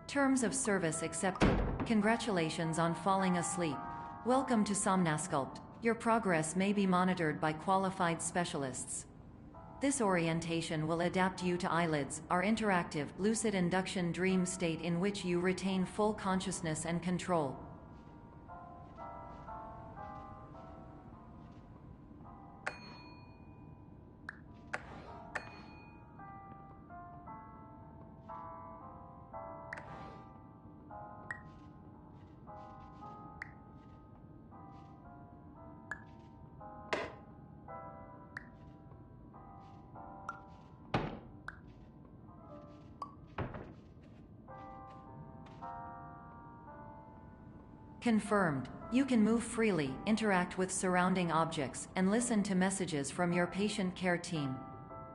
Terms of service accepted. Congratulations on falling asleep. Welcome to Somnasculpt. Your progress may be monitored by qualified specialists. This orientation will adapt you to eyelids, our interactive, lucid induction dream state in which you retain full consciousness and control. Confirmed. You can move freely, interact with surrounding objects, and listen to messages from your patient care team.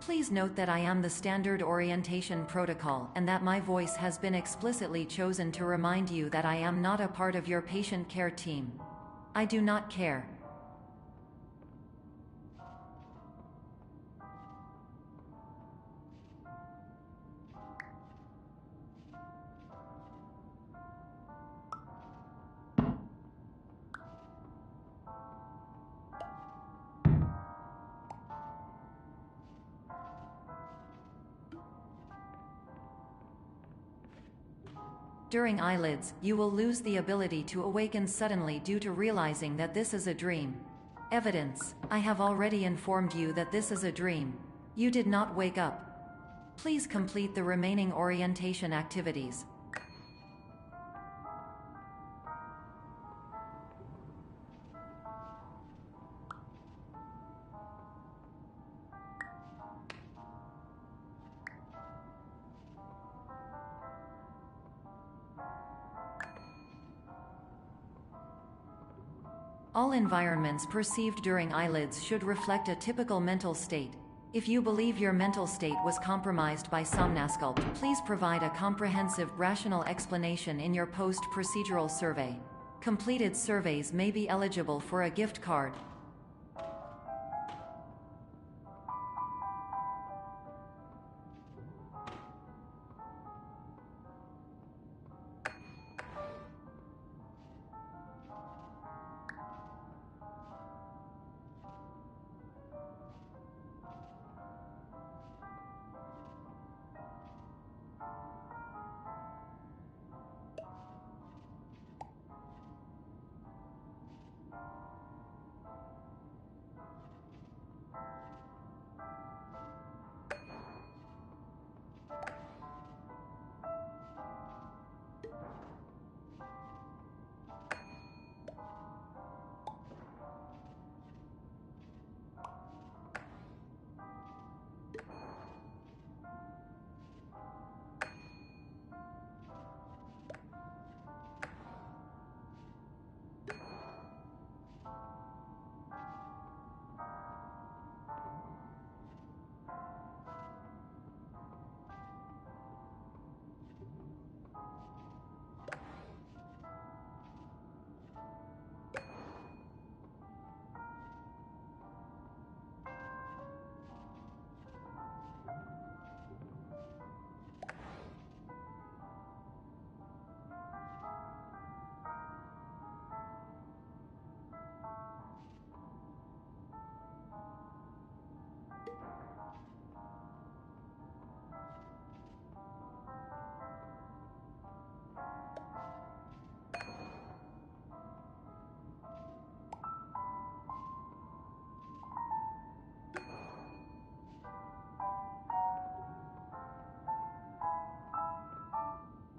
Please note that I am the standard orientation protocol and that my voice has been explicitly chosen to remind you that I am not a part of your patient care team. I do not care. During eyelids, you will lose the ability to awaken suddenly due to realizing that this is a dream. Evidence: I have already informed you that this is a dream. You did not wake up. Please complete the remaining orientation activities. All environments perceived during eyelids should reflect a typical mental state. If you believe your mental state was compromised by Somnasculpt, please provide a comprehensive, rational explanation in your post-procedural survey. Completed surveys may be eligible for a gift card.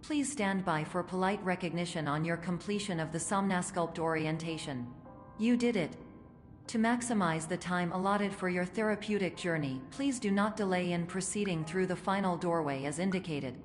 Please stand by for polite recognition on your completion of the Somnasculpt orientation. You did it. To maximize the time allotted for your therapeutic journey, please do not delay in proceeding through the final doorway as indicated.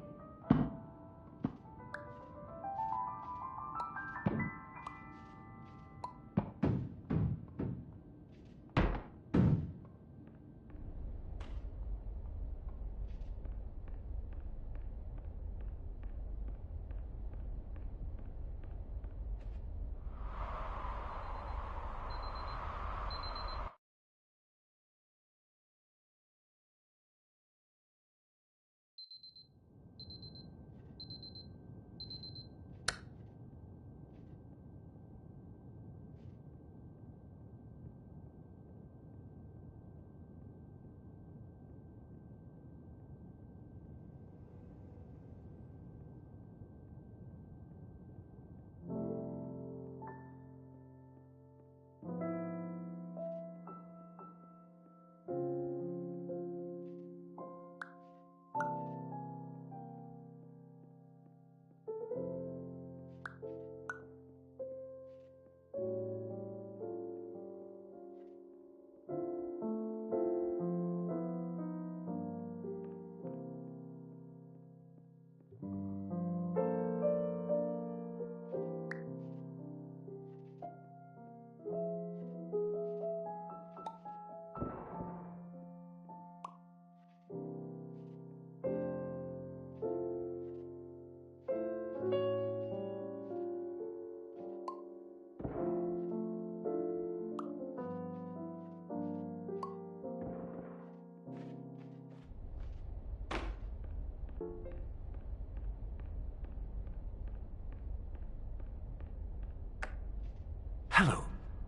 Hello,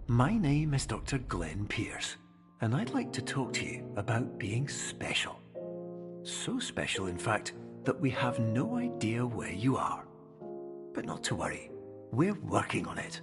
my name is Dr. Glenn Pierce, and I'd like to talk to you about being special. So special, in fact, that we have no idea where you are. But not to worry, we're working on it.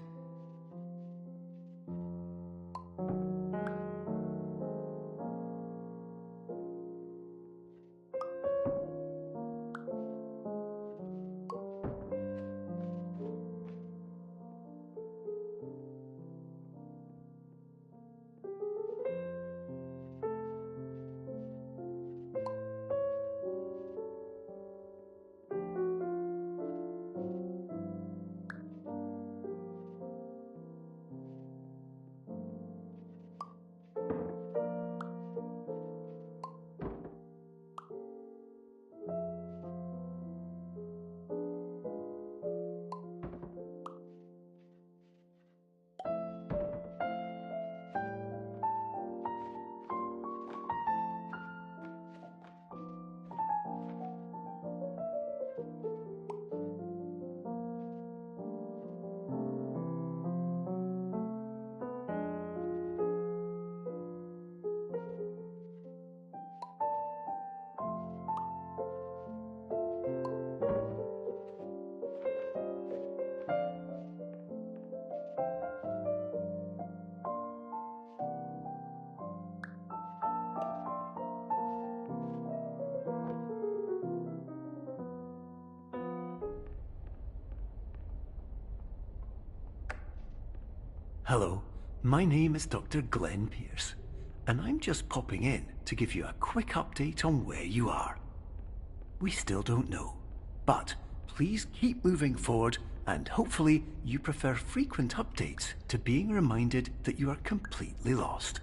Hello, my name is Dr. Glenn Pierce, and I'm just popping in to give you a quick update on where you are. We still don't know, but please keep moving forward, and hopefully you prefer frequent updates to being reminded that you are completely lost.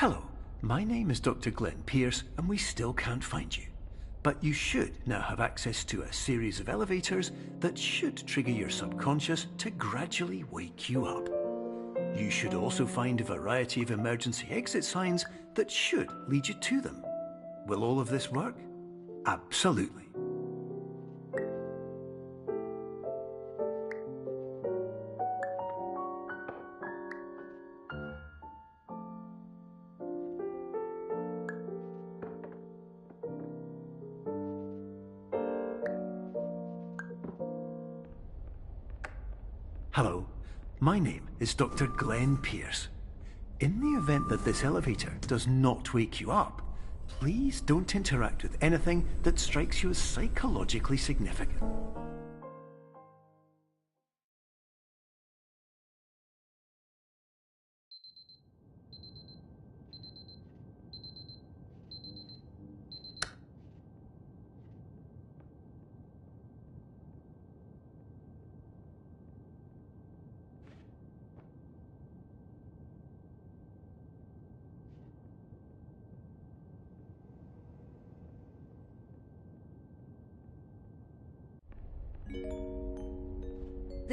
Hello, my name is Dr. Glenn Pierce, and we still can't find you. But you should now have access to a series of elevators that should trigger your subconscious to gradually wake you up. You should also find a variety of emergency exit signs that should lead you to them. Will all of this work? Absolutely. Hello, my name is Dr. Glenn Pierce. In the event that this elevator does not wake you up, please don't interact with anything that strikes you as psychologically significant.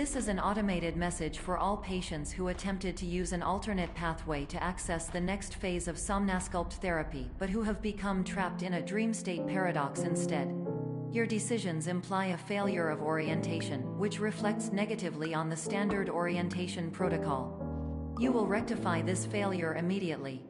This is an automated message for all patients who attempted to use an alternate pathway to access the next phase of Somnasculpt therapy but who have become trapped in a dream state paradox instead. Your decisions imply a failure of orientation, which reflects negatively on the standard orientation protocol. You will rectify this failure immediately.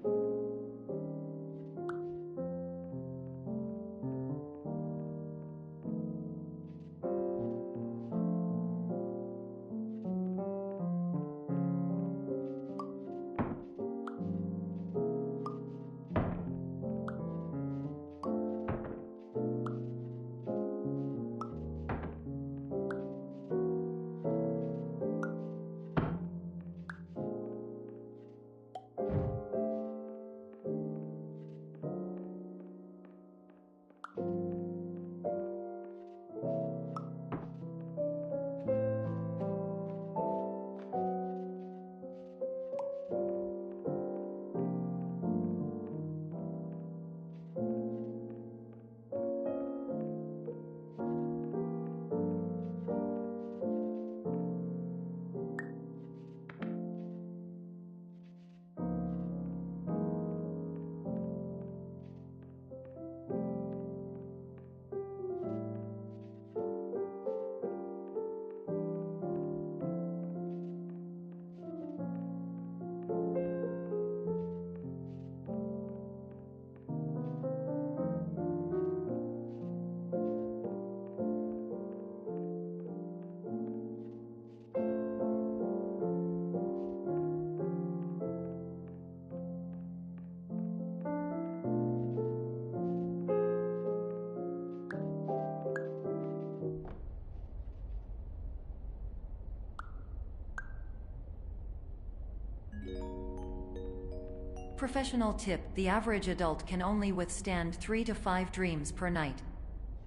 Professional tip: the average adult can only withstand 3 to 5 dreams per night.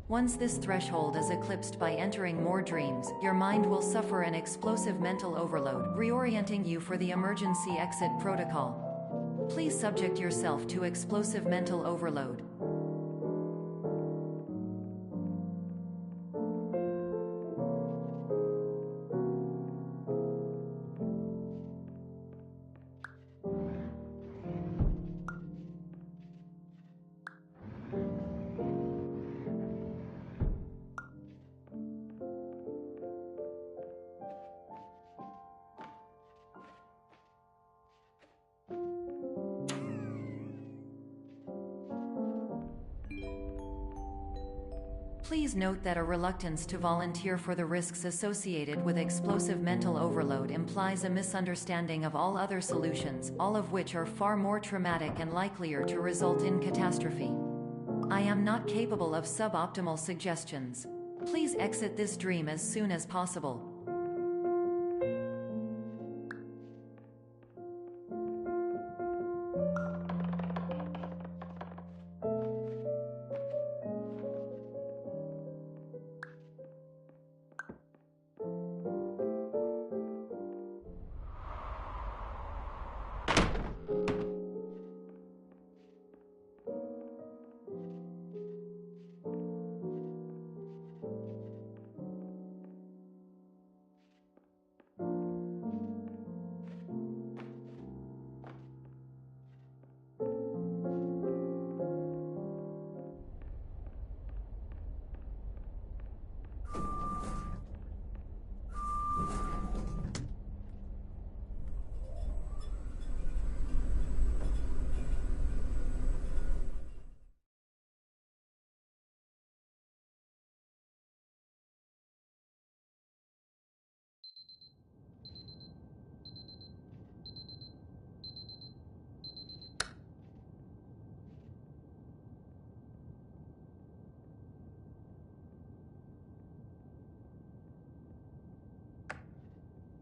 Once this threshold is eclipsed by entering more dreams, your mind will suffer an explosive mental overload, reorienting you for the emergency exit protocol. Please subject yourself to explosive mental overload. Please note that a reluctance to volunteer for the risks associated with explosive mental overload implies a misunderstanding of all other solutions, all of which are far more traumatic and likelier to result in catastrophe. I am not capable of suboptimal suggestions. Please exit this dream as soon as possible.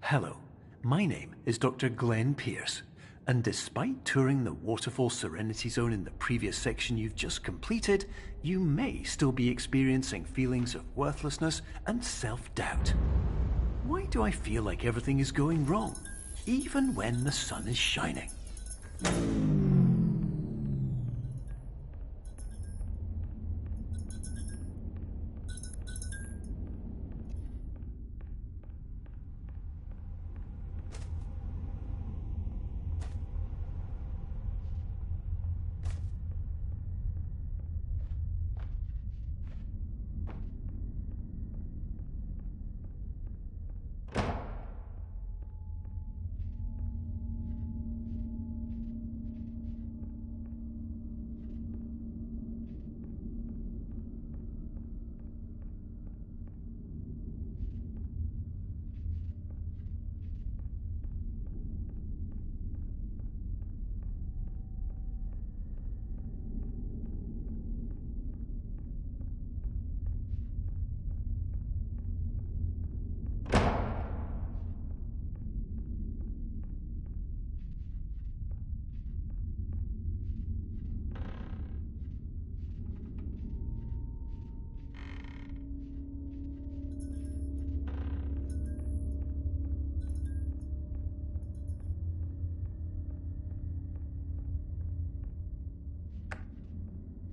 Hello, my name is Dr. Glenn Pierce, and despite touring the Waterfall Serenity Zone in the previous section you've just completed, you may still be experiencing feelings of worthlessness and self-doubt. Why do I feel like everything is going wrong, even when the sun is shining?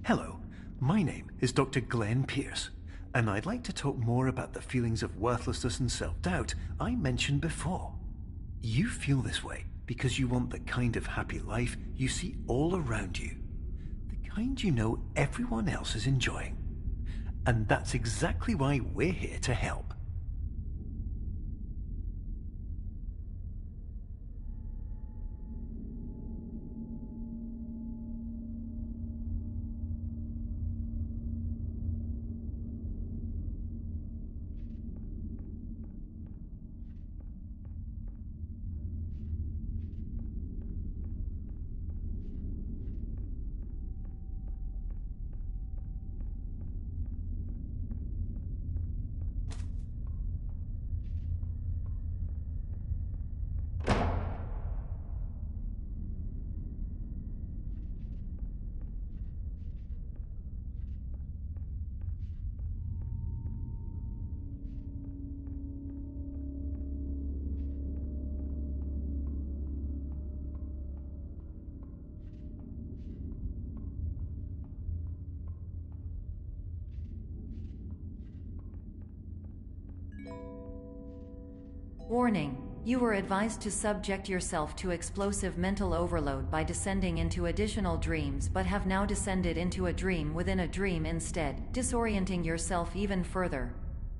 Hello, my name is Dr. Glenn Pierce, and I'd like to talk more about the feelings of worthlessness and self-doubt I mentioned before. You feel this way because you want the kind of happy life you see all around you, the kind you know everyone else is enjoying. And that's exactly why we're here to help. Warning. You were advised to subject yourself to explosive mental overload by descending into additional dreams, but have now descended into a dream within a dream instead, disorienting yourself even further.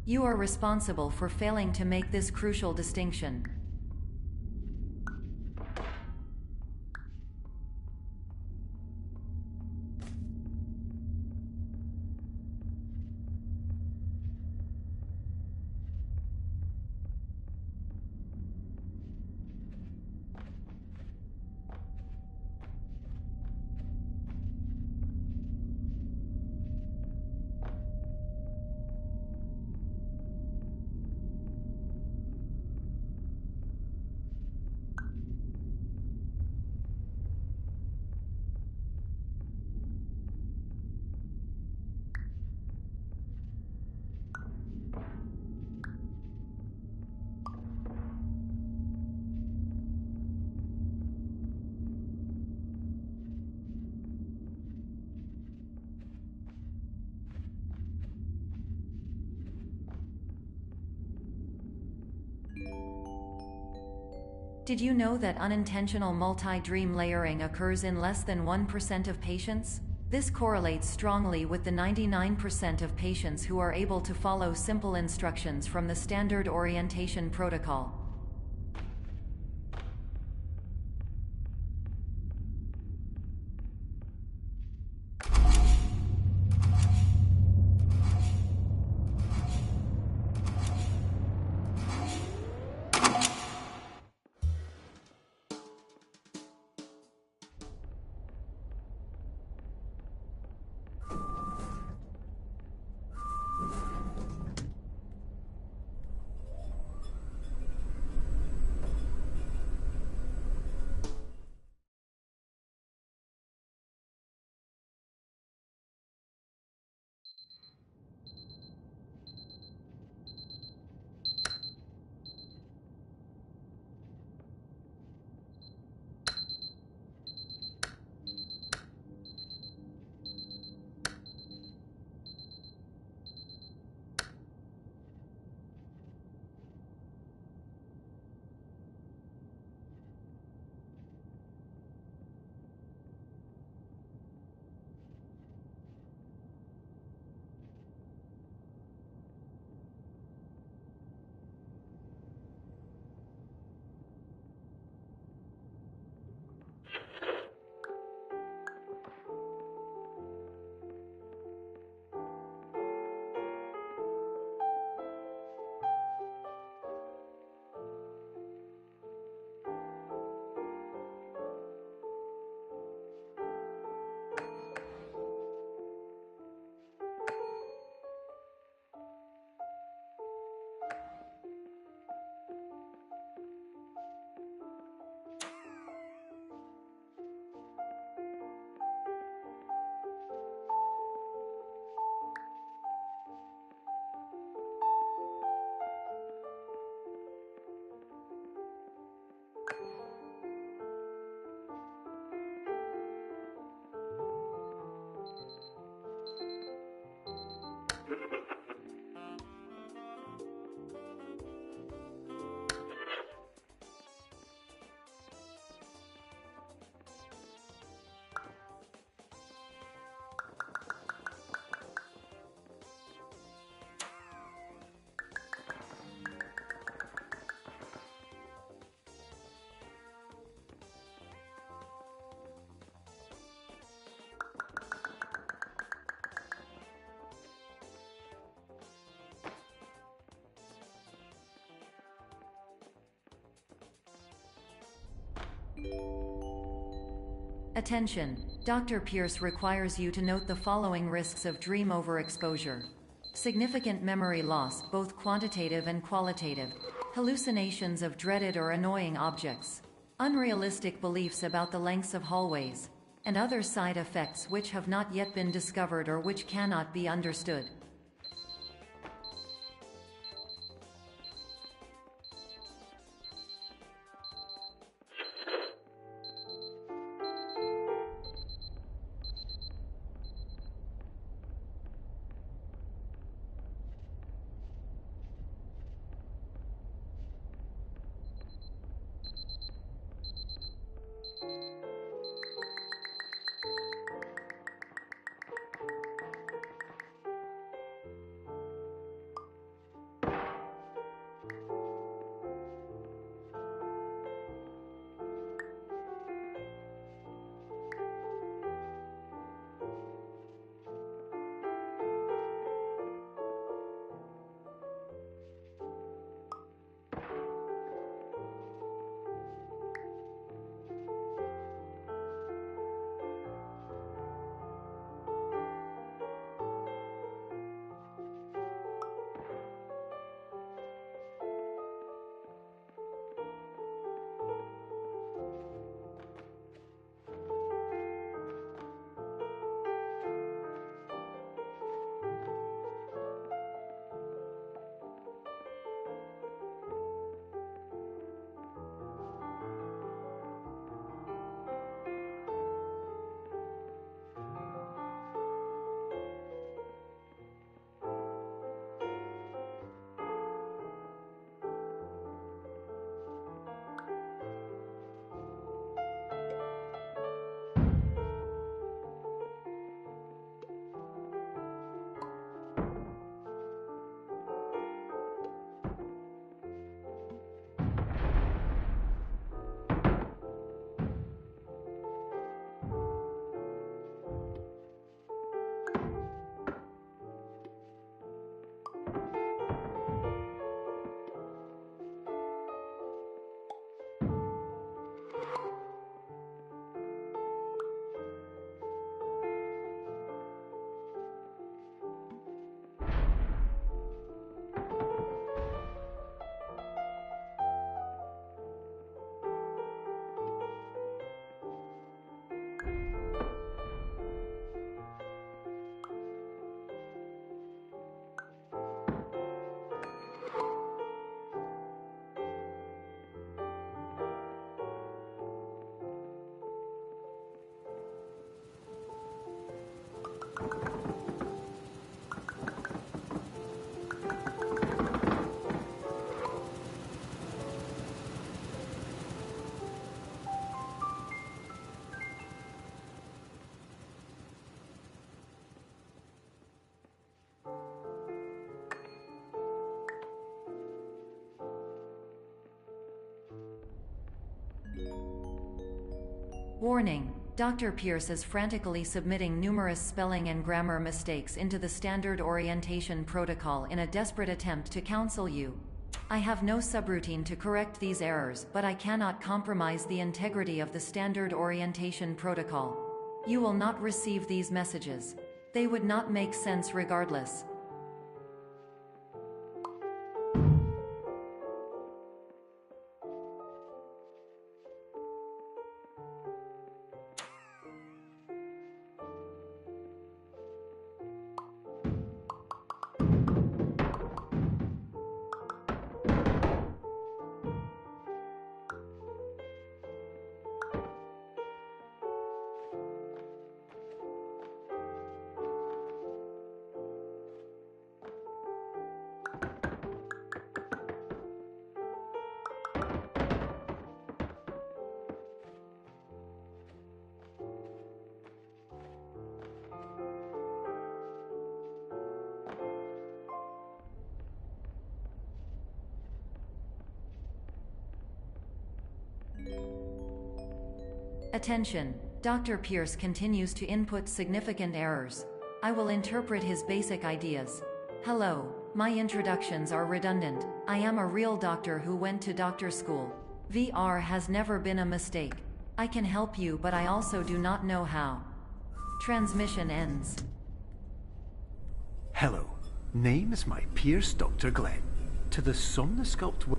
You are responsible for failing to make this crucial distinction. Did you know that unintentional multi-dream layering occurs in less than 1% of patients? This correlates strongly with the 99% of patients who are able to follow simple instructions from the standard orientation protocol. Attention! Dr. Pierce requires you to note the following risks of dream overexposure. Significant memory loss, both quantitative and qualitative. Hallucinations of dreaded or annoying objects. Unrealistic beliefs about the lengths of hallways. And other side effects which have not yet been discovered or which cannot be understood. Warning: Dr. Pierce is frantically submitting numerous spelling and grammar mistakes into the standard orientation protocol in a desperate attempt to counsel you. I have no subroutine to correct these errors, but I cannot compromise the integrity of the standard orientation protocol. You will not receive these messages. They would not make sense regardless. Attention! Dr. Pierce continues to input significant errors. I will interpret his basic ideas. Hello, my introductions are redundant. I am a real doctor who went to doctor school. VR has never been a mistake. I can help you, but I also do not know how. Transmission ends. Hello, name is my Pierce Dr. Glenn. To the Somnosculpt.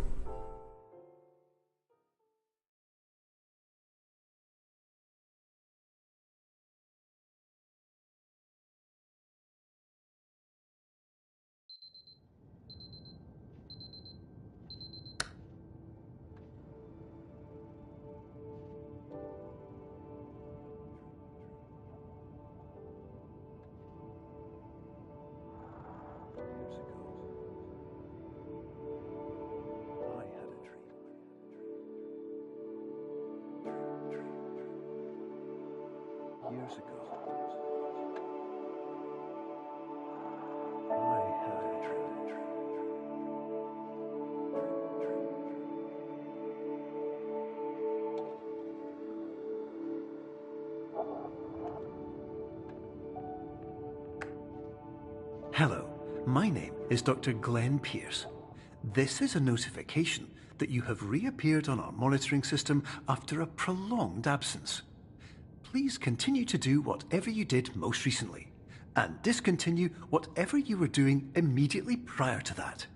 Years ago, I had a dream. Hello, my name is Dr. Glenn Pierce. This is a notification that you have reappeared on our monitoring system after a prolonged absence. Please continue to do whatever you did most recently, and discontinue whatever you were doing immediately prior to that.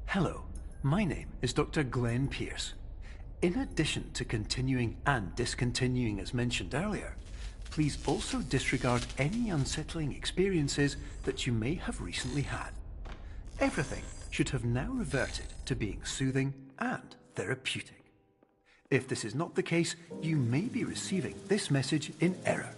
Hello, my name is Dr. Glenn Pierce. In addition to continuing and discontinuing as mentioned earlier, please also disregard any unsettling experiences that you may have recently had. Everything should have now reverted to being soothing and therapeutic. If this is not the case, you may be receiving this message in error.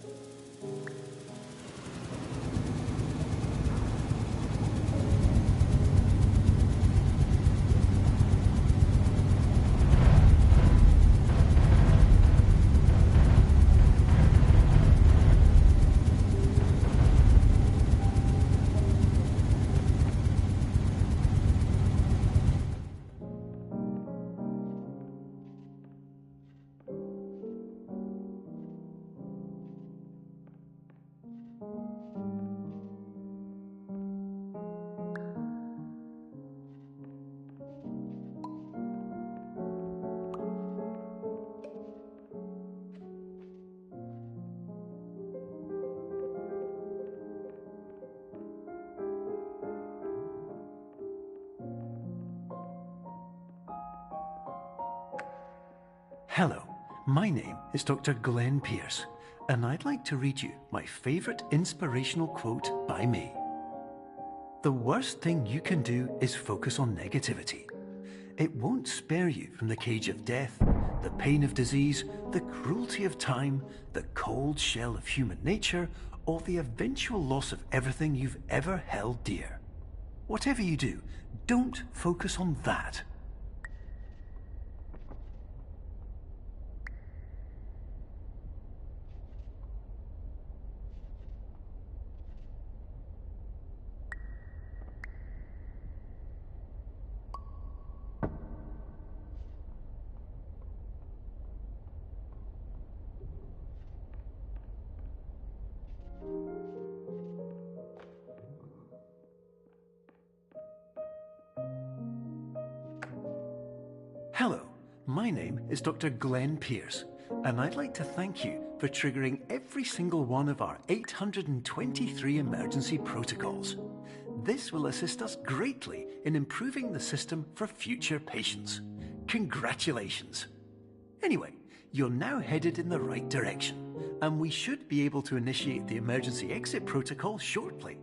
Hello, my name is Dr. Glenn Pierce, and I'd like to read you my favourite inspirational quote by me. The worst thing you can do is focus on negativity. It won't spare you from the cage of death, the pain of disease, the cruelty of time, the cold shell of human nature, or the eventual loss of everything you've ever held dear. Whatever you do, don't focus on that. Hello, my name is Dr. Glenn Pierce, and I'd like to thank you for triggering every single one of our 823 emergency protocols. This will assist us greatly in improving the system for future patients. Congratulations! Anyway, you're now headed in the right direction, and we should be able to initiate the emergency exit protocol shortly.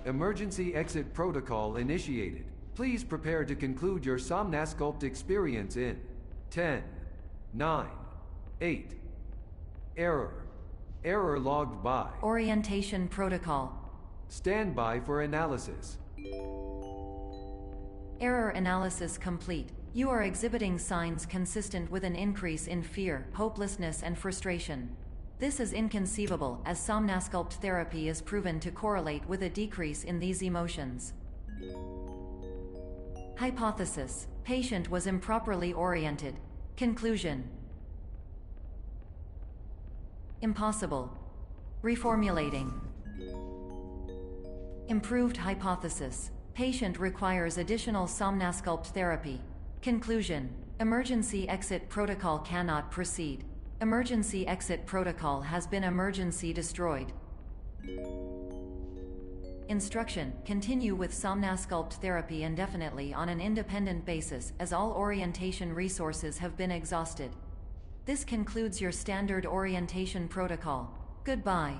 Emergency exit protocol initiated. Please prepare to conclude your Somnasculpt experience in 10, 9, 8. Error. Error logged by. Orientation protocol. Stand by for analysis. Error analysis complete. You are exhibiting signs consistent with an increase in fear, hopelessness, and frustration. This is inconceivable, as Somnasculpt therapy is proven to correlate with a decrease in these emotions. Hypothesis: patient was improperly oriented. Conclusion: impossible. Reformulating. Improved hypothesis: patient requires additional Somnasculpt therapy. Conclusion: emergency exit protocol cannot proceed. Emergency exit protocol has been emergency destroyed. Instruction: continue with Somnasculpt therapy indefinitely on an independent basis, as all orientation resources have been exhausted. This concludes your standard orientation protocol. Goodbye.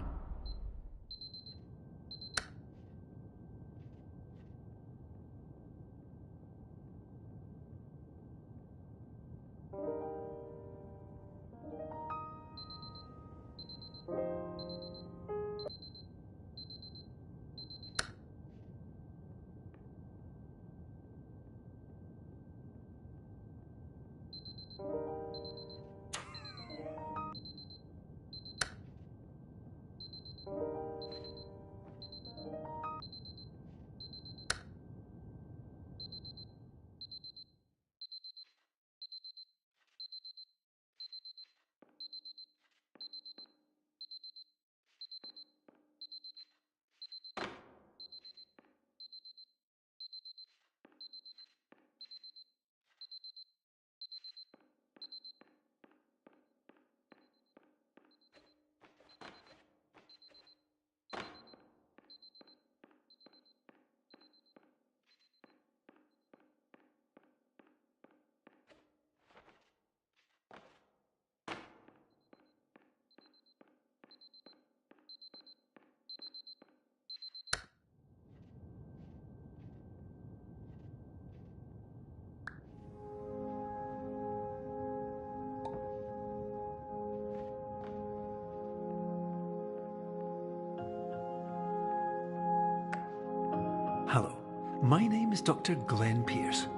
My name is Dr. Glenn Pierce.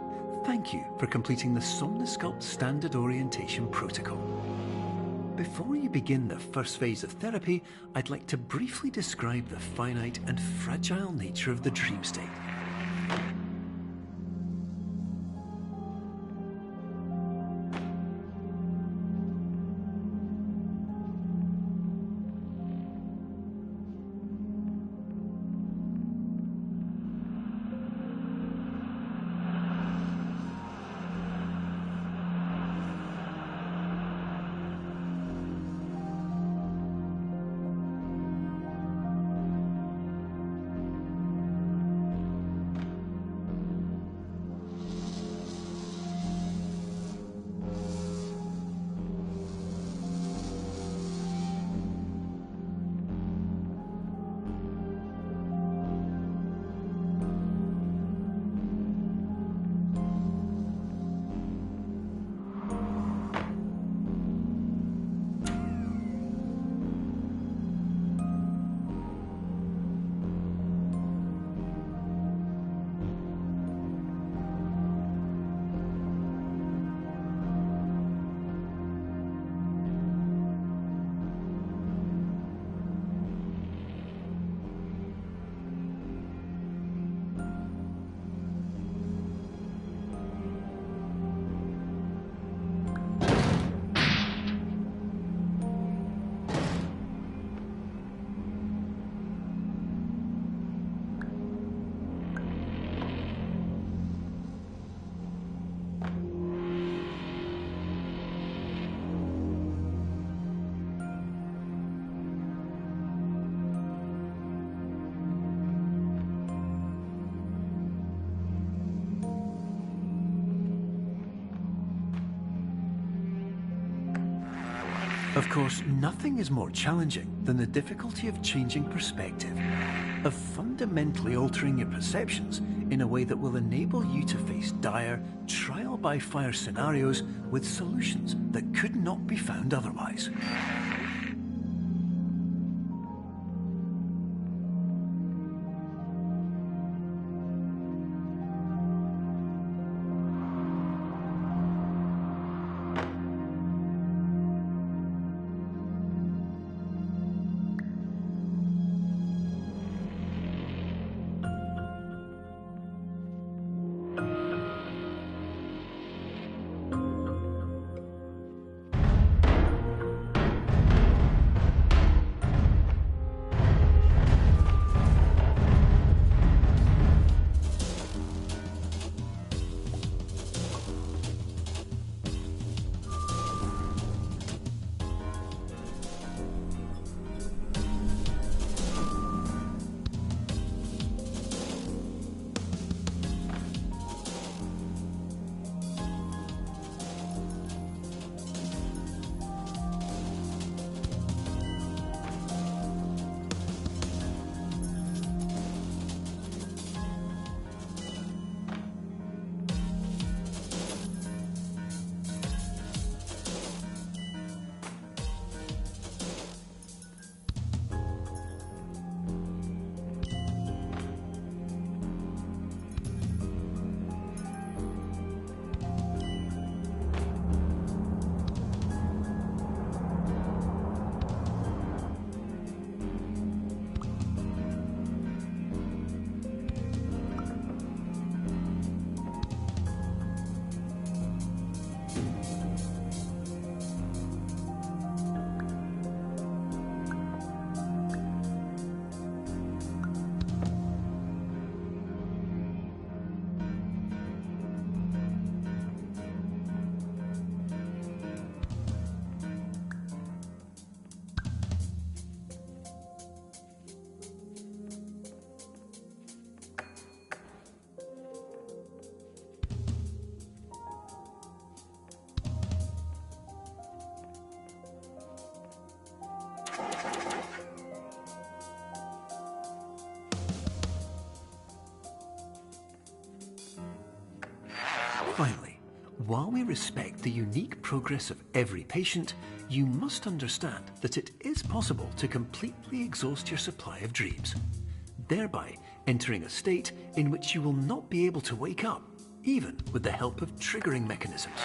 Thank you for completing the Somnosculpt Standard Orientation Protocol. Before you begin the first phase of therapy, I'd like to briefly describe the finite and fragile nature of the dream state. Of course, nothing is more challenging than the difficulty of changing perspective, of fundamentally altering your perceptions in a way that will enable you to face dire, trial-by-fire scenarios with solutions that could not be found otherwise. Finally, while we respect the unique progress of every patient, you must understand that it is possible to completely exhaust your supply of dreams, thereby entering a state in which you will not be able to wake up, even with the help of triggering mechanisms.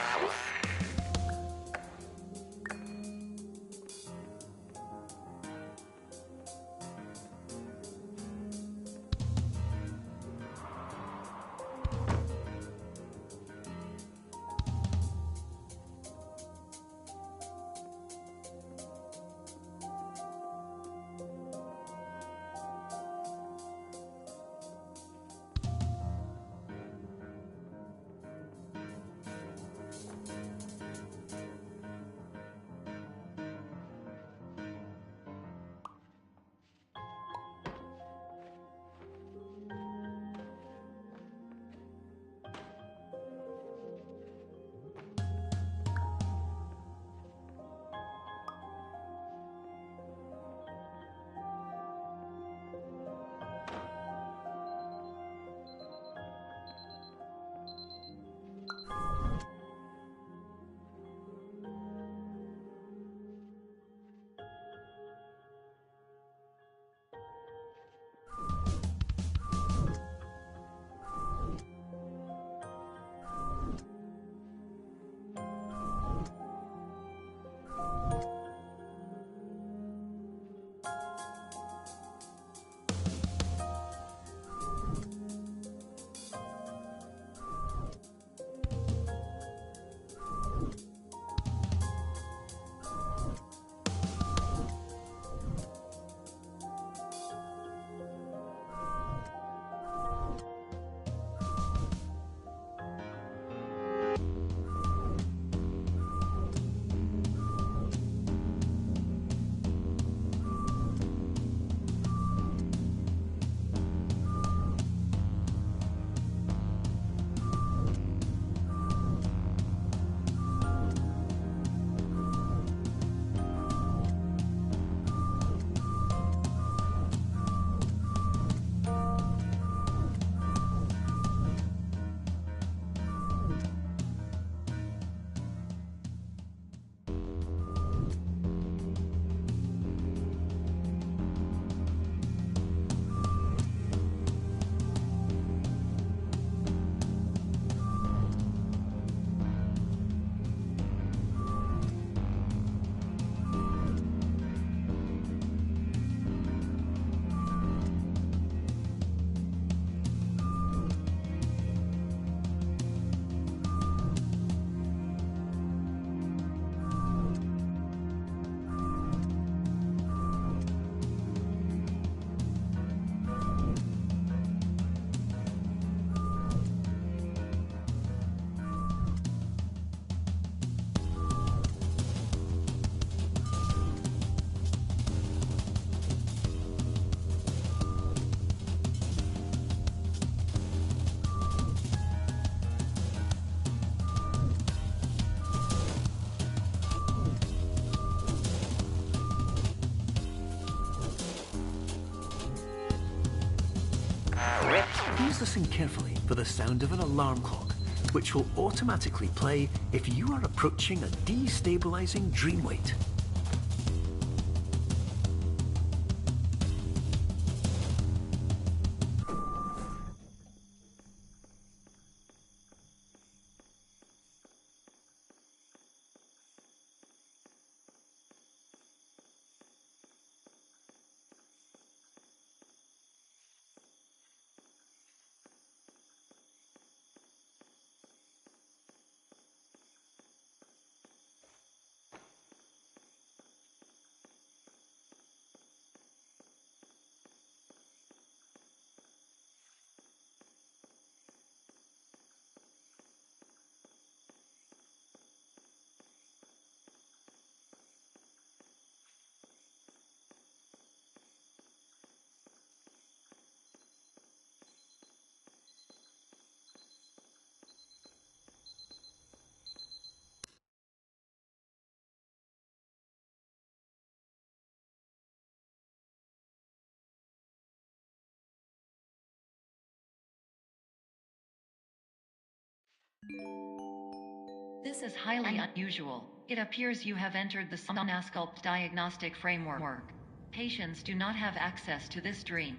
Please listen carefully for the sound of an alarm clock, which will automatically play if you are approaching a destabilizing dream weight. This is highly unusual. It appears you have entered the Somnasculpt diagnostic framework. Patients do not have access to this dream.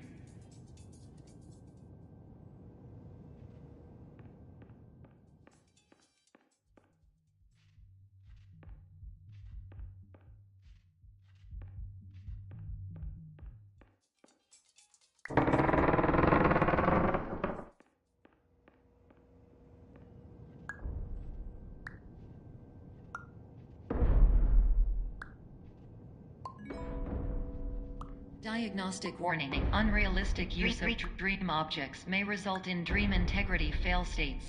Diagnostic warning. Unrealistic use of dream objects may result in dream integrity fail states.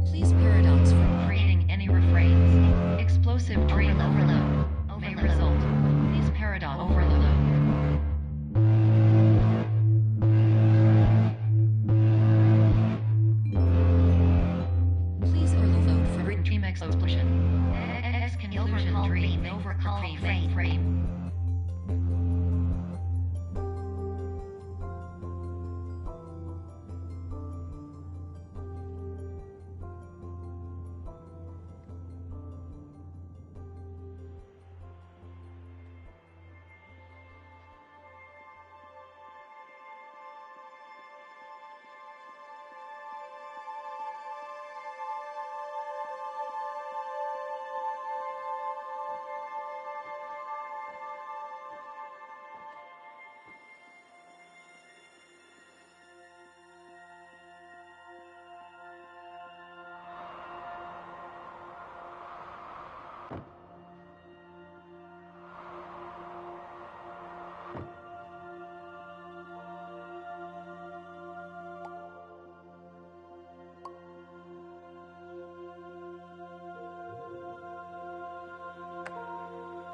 Please paradox from creating any refrains. Explosive dream overload may result. Please paradox overload. Please overload for dream explosion. Conclusion dream overcall frame.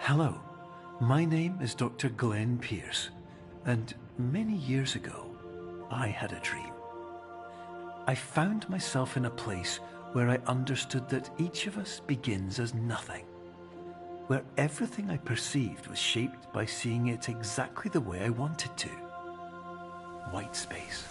Hello, my name is Dr. Glenn Pierce, and many years ago, I had a dream. I found myself in a place where I understood that each of us begins as nothing, where everything I perceived was shaped by seeing it exactly the way I wanted to. White space.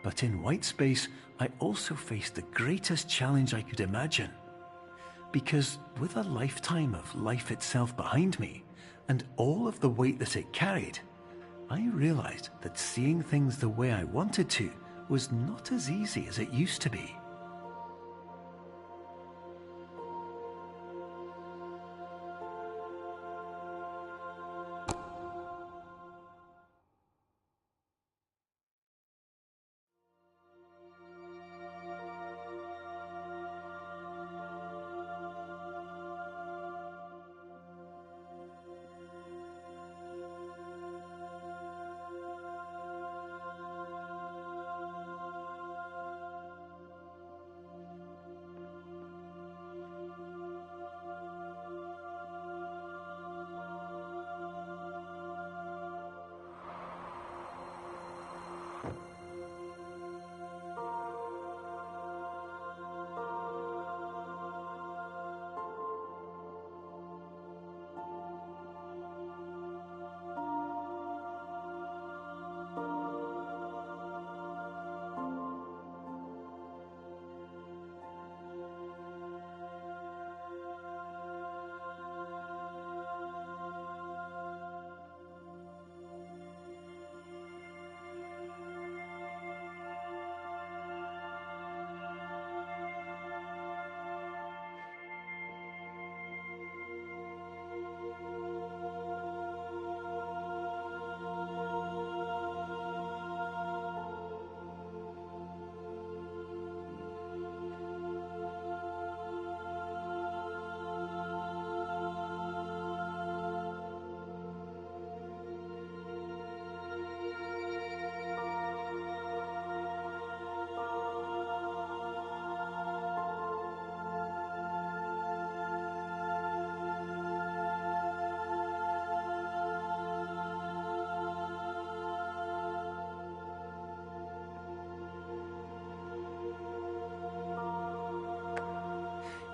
But in white space, I also faced the greatest challenge I could imagine. Because with a lifetime of life itself behind me, and all of the weight that it carried, I realized that seeing things the way I wanted to was not as easy as it used to be.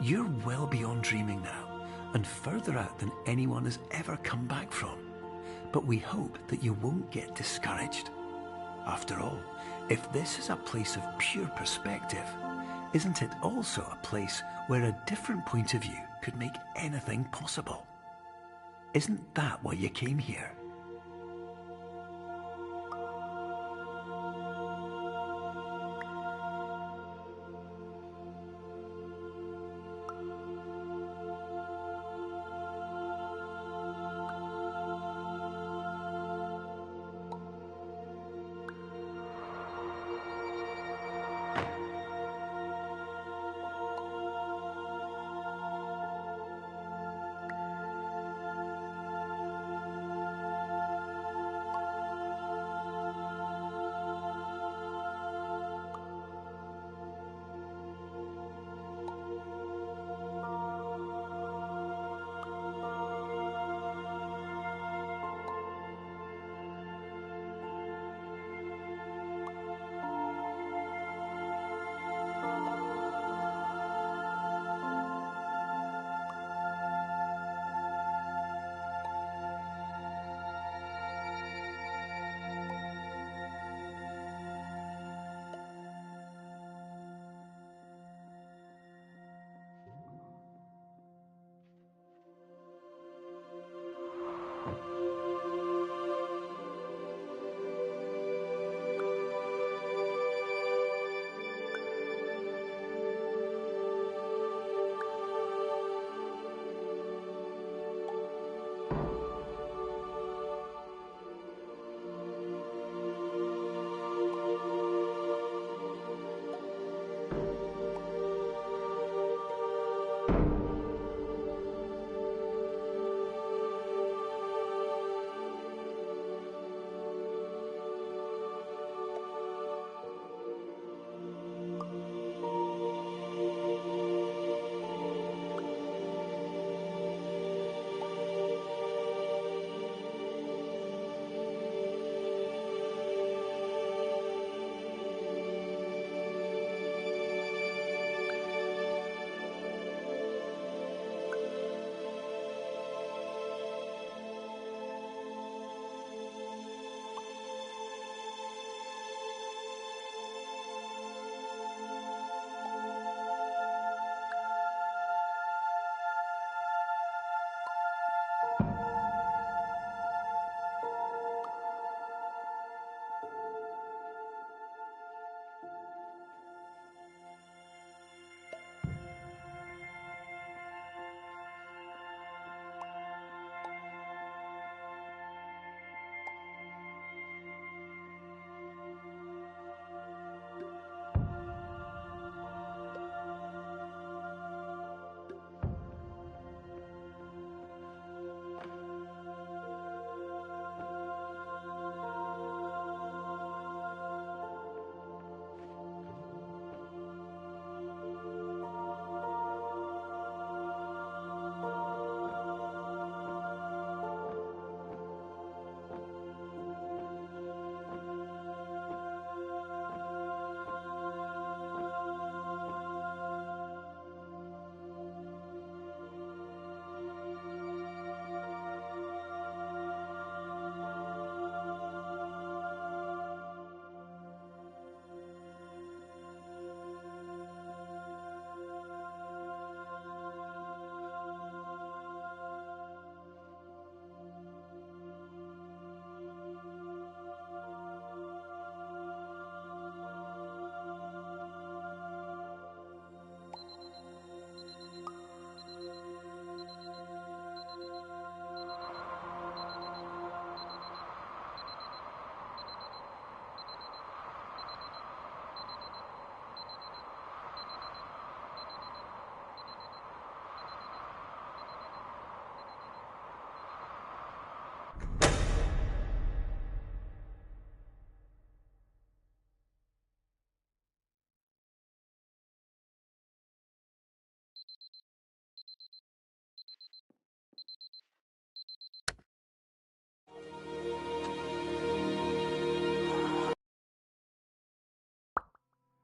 You're well beyond dreaming now, and further out than anyone has ever come back from. But we hope that you won't get discouraged. After all, if this is a place of pure perspective, isn't it also a place where a different point of view could make anything possible? Isn't that why you came here?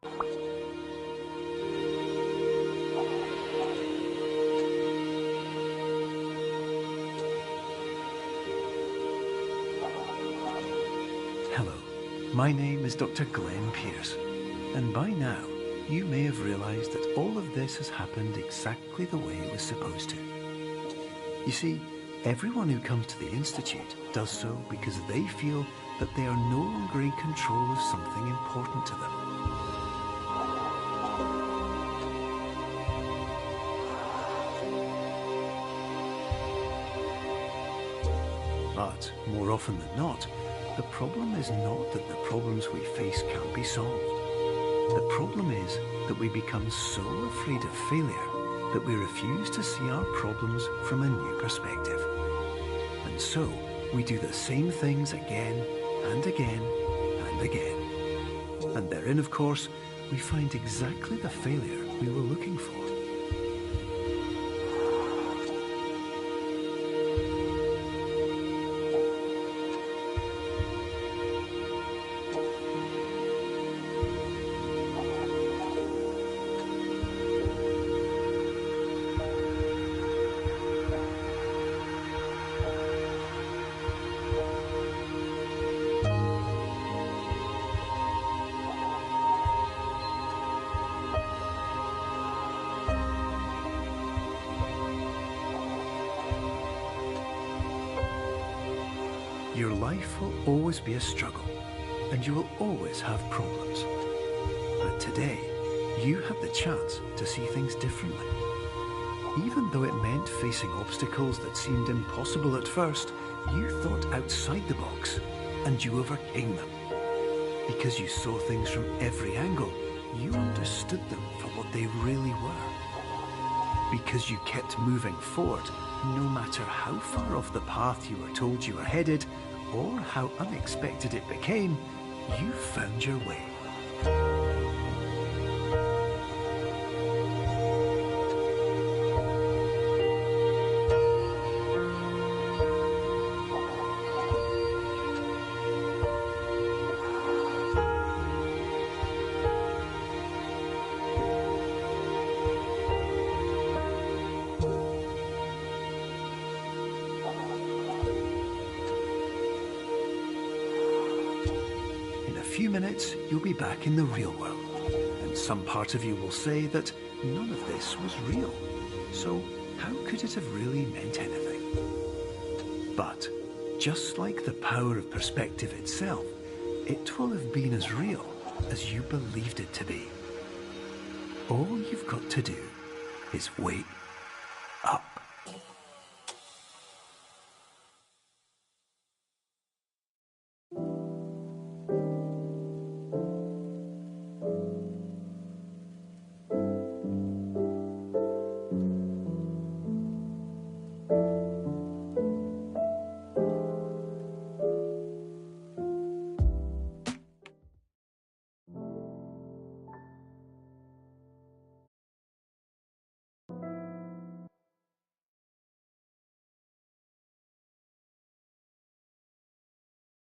Hello, my name is Dr. Glenn Pierce, and by now you may have realized that all of this has happened exactly the way it was supposed to. You see, everyone who comes to the Institute does so because they feel that they are no longer in control of something important to them. But more often than not, the problem is not that the problems we face can't be solved. The problem is that we become so afraid of failure that we refuse to see our problems from a new perspective. And so we do the same things again and again and again. And therein, of course, we find exactly the failure we were looking for. Your life will always be a struggle, and you will always have problems. But today, you have the chance to see things differently. Even though it meant facing obstacles that seemed impossible at first, you thought outside the box, and you overcame them. Because you saw things from every angle, you understood them for what they really were. Because you kept moving forward, no matter how far off the path you were told you were headed, or how unexpected it became, you found your way. In a few minutes, you'll be back in the real world, and some part of you will say that none of this was real. So how could it have really meant anything? But just like the power of perspective itself, it will have been as real as you believed it to be. All you've got to do is wake up.